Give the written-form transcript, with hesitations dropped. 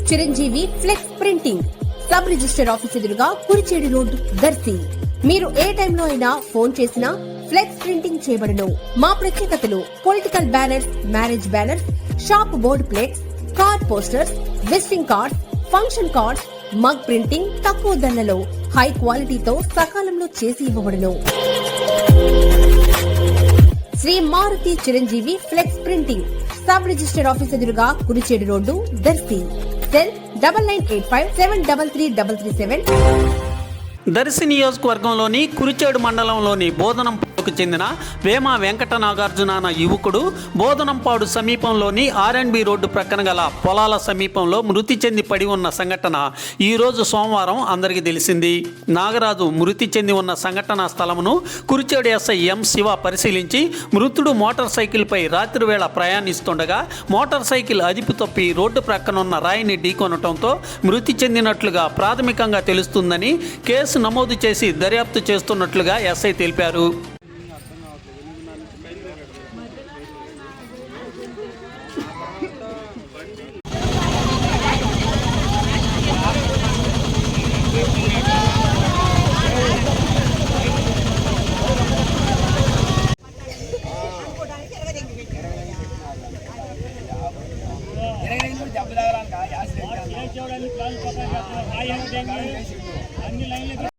Chiranjeevi flex printing sub register office ఎదురుగా Kurichedu road Darsi. మీరు ఏ టైంలో అయినా ఫోన్ చేసినా ఫ్లెక్స్ ప్రింటింగ్ చేయబడును. మా ప్రత్యేకతలు political banners, marriage banners, shop board plates, card posters, visiting cards, function cards, mug printing తక్కువ ధరలలో హై క్వాలిటీతో సకాలంలో చేసి ఇవ్వబడును. Shri Maruti Chiranjeevi flex printing sub register office ఎదురుగా కురిచేడు రోడ్డు దర్శి. సెల్ 9985733337. దర్శి నియోజకవర్గంలోని కురిచేడు మండలంలోని బోధనంపాడుకు చెందిన వేమ వెంకట నాగార్జున అన్న యువకుడు బోధనంపాడు సమీపంలోని R&B రోడ్డు ప్రక్కన గల పొలాల సమీపంలో మృతి చెంది పడి ఉన్న సంఘటన ఈరోజు సోమవారం అందరికీ తెలిసింది. నాగరాజు మృతి చెంది ఉన్న సంఘటన స్థలమును కురిచేడు SI M శివ పరిశీలించి మృతుడు మోటార్ సైకిల్పై రాత్రి వేళ ప్రయాణిస్తుండగా మోటార్ సైకిల్ అదుపు తప్పి రోడ్డు ప్రక్కనున్న రాయిని ఢీకొనటంతో మృతి చెందినట్లుగా ప్రాథమికంగా తెలుస్తుందని కేసు నమోదు చేసి దర్యాప్తు చేస్తున్నట్లుగా SI తెలిపారు. అన్ని లైన్లు